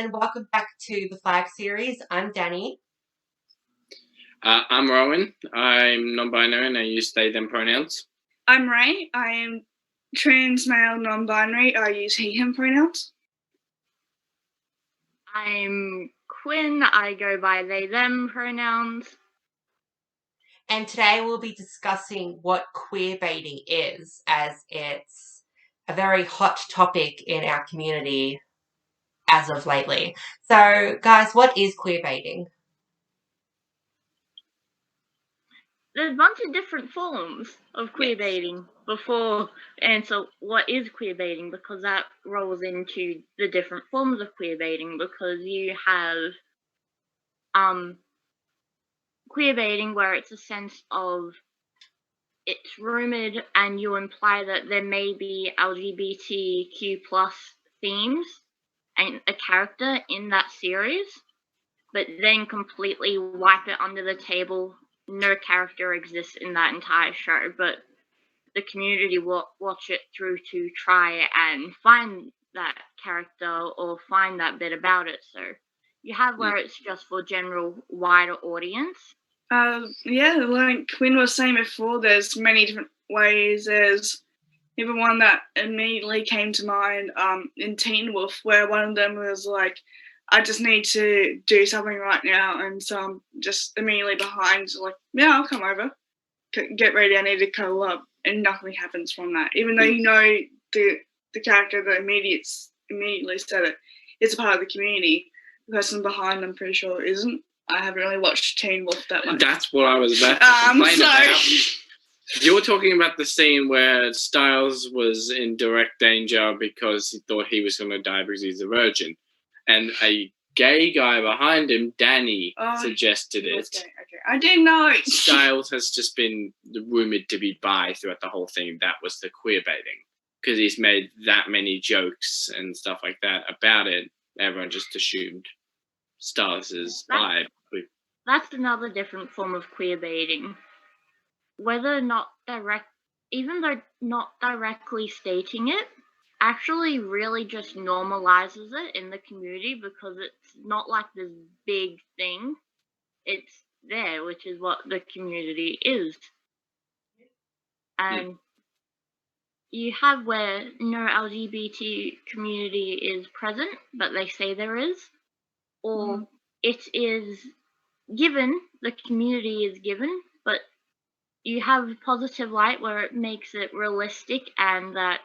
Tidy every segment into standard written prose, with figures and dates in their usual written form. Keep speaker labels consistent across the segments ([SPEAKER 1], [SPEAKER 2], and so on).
[SPEAKER 1] and welcome back to the Flag series. I'm Danny.
[SPEAKER 2] I'm Rowan. I'm non-binary and I use they, them pronouns.
[SPEAKER 3] I'm Ray. I am trans male non-binary. I use he, him pronouns.
[SPEAKER 4] I'm Quinn. I go by they, them pronouns.
[SPEAKER 1] And today we'll be discussing what queerbaiting is, as it's a very hot topic in our community as of lately. So, guys, what is queerbaiting?
[SPEAKER 4] There's a bunch of different forms of queerbaiting before answer what is queerbaiting, because that rolls into the different forms of queerbaiting, because you have queerbaiting where it's a sense of it's rumoured and you imply that there may be LGBTQ plus themes and a character in that series, but then completely wipe it under the table. No character exists in that entire show, but the community will watch it through to try and find that character or find that bit about it. So you have where it's just for general wider audience.
[SPEAKER 3] Like Quinn was saying before, there's many different ways. There's even one that immediately came to mind in Teen Wolf, where one of them was like, I just need to do something right now, and so I'm just immediately behind, like, yeah, I'll come over, get ready, I need to cuddle up, and nothing happens from that. Even though you know the character that immediately said it, it's a part of the community, the person behind, I'm pretty sure, isn't. I haven't really watched Teen Wolf that much.
[SPEAKER 2] That's what I was about to complain about. You were talking about the scene where Styles was in direct danger because he thought he was going to die because he's a virgin. And a gay guy behind him, Danny, suggested it.
[SPEAKER 3] Okay. I didn't know.
[SPEAKER 2] Styles has just been rumoured to be bi throughout the whole thing. That was the queerbaiting. Because he's made that many jokes and stuff like that about it. Everyone just assumed Styles is bi.
[SPEAKER 4] That's another different form of queerbaiting. Whether or not even though not directly stating it, actually really just normalizes it in the community, because it's not like this big thing. It's there, which is what the community is. And you have where no LGBT community is present, but they say there is, or it is given, the community is given, but you have positive light where it makes it realistic, and that,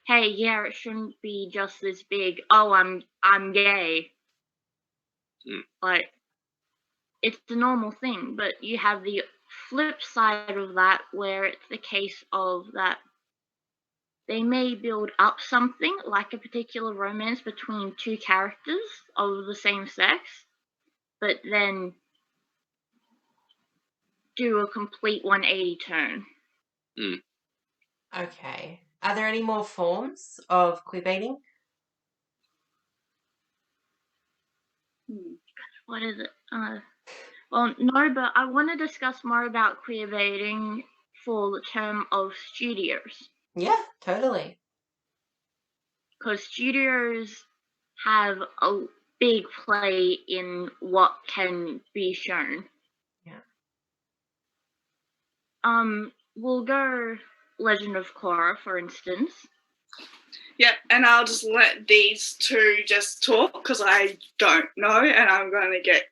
[SPEAKER 4] hey, yeah, it shouldn't be just this big, oh, I'm gay. Like, it's a normal thing, but you have the flip side of that where it's the case of that they may build up something like a particular romance between two characters of the same sex, but then do a complete 180 turn.
[SPEAKER 1] Okay. Are there any more forms of queerbaiting?
[SPEAKER 4] What is it? Well, no, but I want to discuss more about queerbaiting for the term of studios.
[SPEAKER 1] Yeah, totally.
[SPEAKER 4] Because studios have a big play in what can be shown.
[SPEAKER 1] Yeah.
[SPEAKER 4] We'll go Legend of Korra, for instance.
[SPEAKER 3] Yep, and I'll just let these two just talk, because I don't know, and I'm going to get,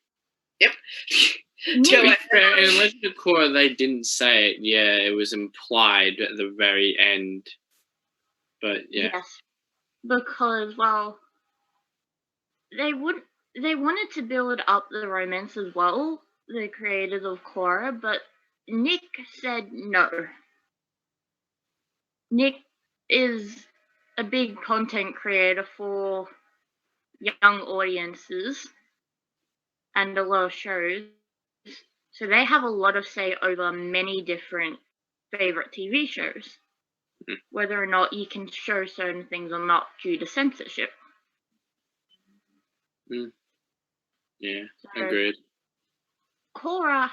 [SPEAKER 2] To be fair, in Legend of Korra, they didn't say it. Yeah, it was implied at the very end. But, yeah.
[SPEAKER 4] Yes, because, well, they wanted to build up the romance as well, the creators of Korra, but Nick said no. Nick is a big content creator for young audiences and a lot of shows, so they have a lot of say over many different favorite TV shows, whether or not you can show certain things or not due to censorship.
[SPEAKER 2] Yeah, agreed.
[SPEAKER 4] Korra,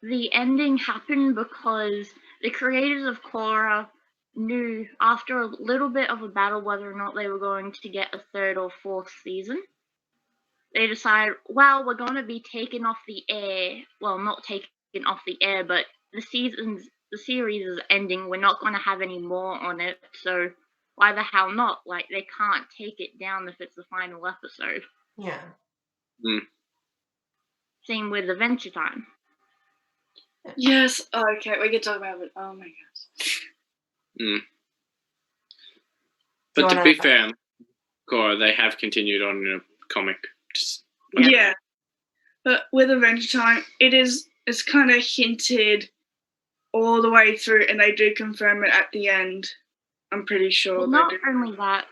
[SPEAKER 4] the ending happened because the creators of Korra knew after a little bit of a battle whether or not they were going to get a third or fourth season. they decide, well, we're going to be taken off the air. Well, not taken off the air, but the series is ending. We're not going to have any more on it, so why the hell not? Like, they can't take it down if it's the final episode.
[SPEAKER 1] Yeah.
[SPEAKER 4] Same with Adventure Time.
[SPEAKER 3] Yes. Oh, okay, we can talk about it. Oh my gosh.
[SPEAKER 2] But to be fair, Cora, they have continued on in a comic.
[SPEAKER 3] Yeah. But with Adventure Time, it's kind of hinted all the way through, and they do confirm it at the end. I'm pretty sure.
[SPEAKER 4] Well, not only that,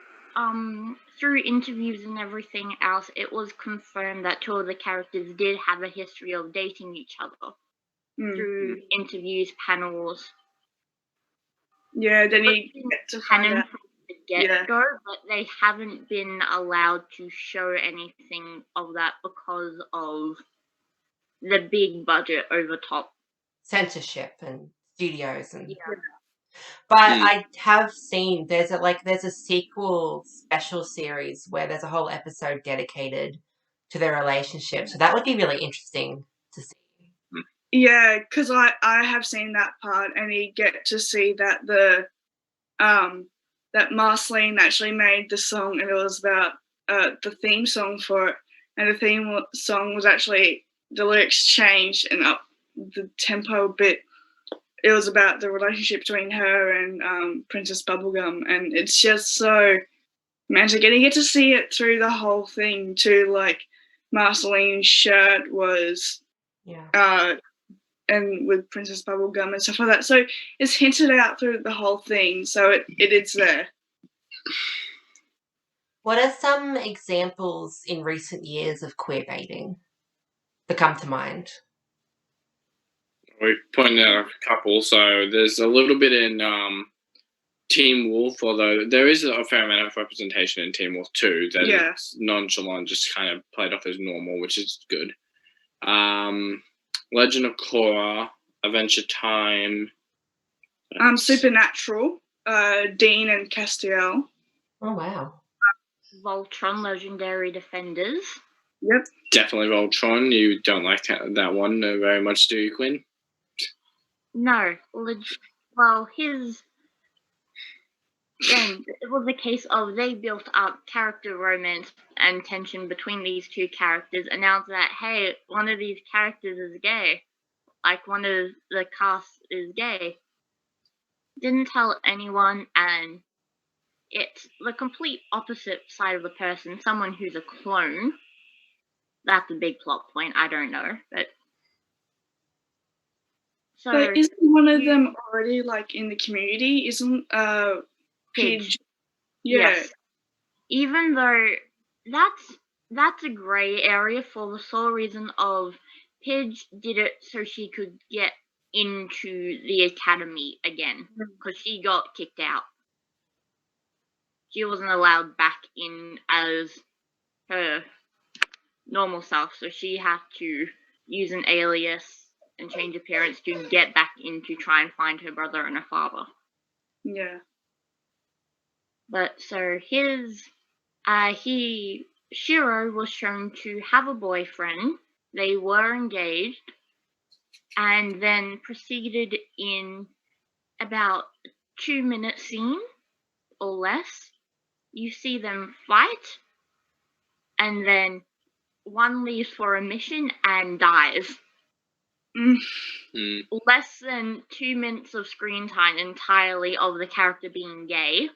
[SPEAKER 4] through interviews and everything else, it was confirmed that two of the characters did have a history of dating each other through interviews, panels.
[SPEAKER 3] Yeah, then you get to find out.
[SPEAKER 4] The get-go, but they haven't been allowed to show anything of that because of the big budget over top
[SPEAKER 1] censorship and studios and But I have seen there's a sequel special series where there's a whole episode dedicated to their relationship. So that would be really interesting to see.
[SPEAKER 3] Yeah, because I have seen that part, and you get to see that that Marceline actually made the song, and it was about the theme song for it, and the theme song was actually the lyrics changed and up the tempo a bit. It was about the relationship between her and Princess Bubblegum, and it's just so magic. And you get to see it through the whole thing too. Like Marceline's shirt was, and with Princess Bubblegum and stuff like that. So it's hinted out through the whole thing. So it's there.
[SPEAKER 1] What are some examples in recent years of queerbaiting that come to mind?
[SPEAKER 2] We've pointed out a couple. So there's a little bit in Teen Wolf, although there is a fair amount of representation in Teen Wolf too. That it's nonchalant, just kind of played off as normal, which is good. Legend of Korra, Adventure Time.
[SPEAKER 3] Supernatural, Dean and Castiel.
[SPEAKER 1] Oh, wow.
[SPEAKER 4] Voltron, Legendary Defenders.
[SPEAKER 3] Yep.
[SPEAKER 2] Definitely Voltron. You don't like that one very much, do you, Quinn?
[SPEAKER 4] No. Well, then it was a case of they built up character romance and tension between these two characters, announced that, hey, one of these characters is gay. Like, one of the cast is gay. Didn't tell anyone, and it's the complete opposite side of the person, someone who's a clone. That's a big plot point, I don't know, but...
[SPEAKER 3] But isn't one of them already, like, in the community? Isn't, Pidge? Yeah.
[SPEAKER 4] Yes. Even though that's a grey area for the sole reason of Pidge did it so she could get into the academy again, because she got kicked out. She wasn't allowed back in as her normal self, so she had to use an alias and change appearance to get back in to try and find her brother and her father.
[SPEAKER 3] Yeah.
[SPEAKER 4] But so Shiro was shown to have a boyfriend. They were engaged, and then proceeded in about 2-minute scene or less. You see them fight, and then one leaves for a mission and dies. Less than 2 minutes of screen time entirely of the character being gay.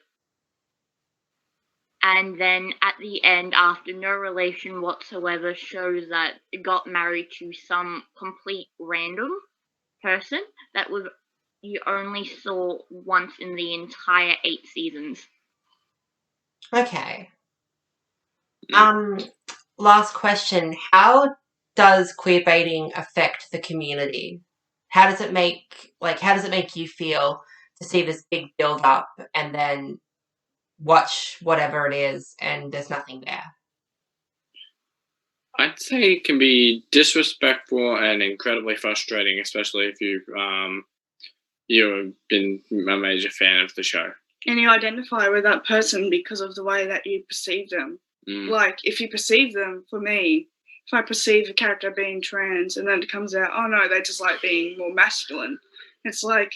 [SPEAKER 4] And then at the end, after no relation whatsoever, shows that it got married to some complete random person that you only saw once in the entire 8 seasons.
[SPEAKER 1] Okay. Last question. How does queerbaiting affect the community? How does it make you feel to see this big build up and then watch whatever it is and there's nothing there?
[SPEAKER 2] I'd say it can be disrespectful and incredibly frustrating, especially if you've been a major fan of the show.
[SPEAKER 3] And you identify with that person because of the way that you perceive them. like, if you perceive them, for me, if I perceive a character being trans and then it comes out, oh no, they just like being more masculine. It's like,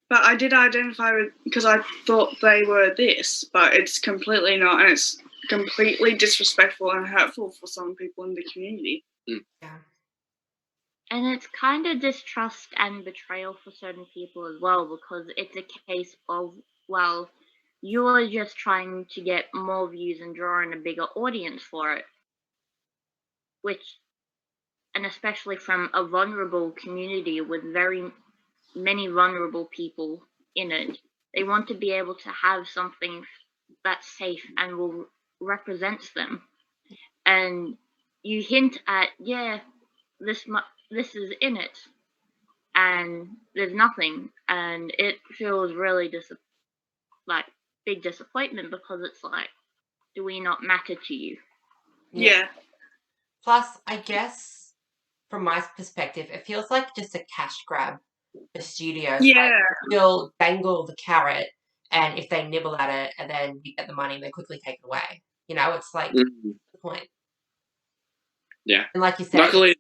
[SPEAKER 3] but I did identify with, because I thought they were this, but it's completely not, and it's completely disrespectful and hurtful for some people in the community.
[SPEAKER 1] Yeah.
[SPEAKER 4] And it's kind of distrust and betrayal for certain people as well, because it's a case of, well, you're just trying to get more views and draw in a bigger audience for it, which, and especially from a vulnerable community with very many vulnerable people in it, they want to be able to have something that's safe and will represent them. And you hint at, yeah, this is in it, and there's nothing, and it feels really big disappointment, because it's like, do we not matter to you?
[SPEAKER 3] Yeah.
[SPEAKER 1] Plus, I guess from my perspective, it feels like just a cash grab for studios.
[SPEAKER 3] Yeah.
[SPEAKER 1] Like, they'll dangle the carrot, and if they nibble at it, and then you get the money, and they quickly take it away. You know, it's like the point.
[SPEAKER 2] Yeah.
[SPEAKER 1] And like you said,
[SPEAKER 2] luckily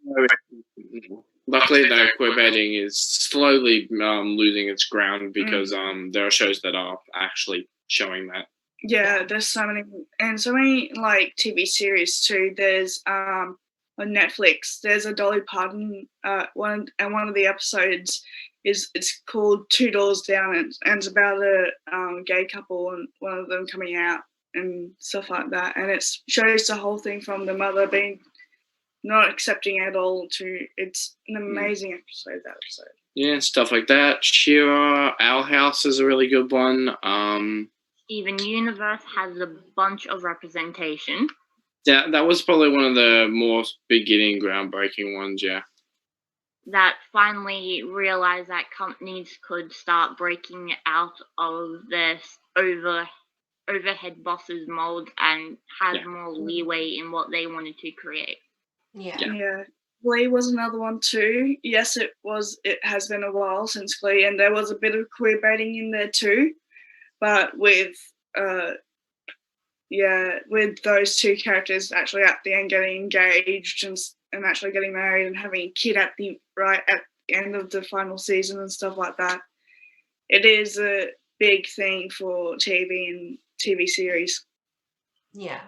[SPEAKER 2] though, queerbaiting is slowly losing its ground, because there are shows that are actually showing that.
[SPEAKER 3] Yeah, there's so many like TV series too. There's on Netflix. There's a Dolly Parton one of the episodes it's called Two Doors Down, and it's about a gay couple and one of them coming out and stuff like that. And it shows the whole thing from the mother being not accepting at all to, it's an amazing episode, that episode.
[SPEAKER 2] Yeah, stuff like that. Shira, Our House is a really good one.
[SPEAKER 4] Steven Universe has a bunch of representation.
[SPEAKER 2] Yeah, that was probably one of the more beginning groundbreaking ones, yeah.
[SPEAKER 4] That finally realized that companies could start breaking out of this overhead bosses mold and have more leeway in what they wanted to create.
[SPEAKER 3] Yeah. Glee was another one too. Yes, it has been a while since Glee, and there was a bit of queerbaiting in there too. But with those two characters actually at the end getting engaged and actually getting married and having a kid at the end of the final season and stuff like that, it is a big thing for TV and TV series.
[SPEAKER 1] Yeah.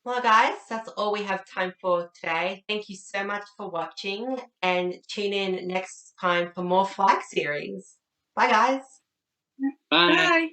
[SPEAKER 1] Well, guys, that's all we have time for today. Thank you so much for watching, and tune in next time for more Flag series. Bye, guys.
[SPEAKER 3] Bye.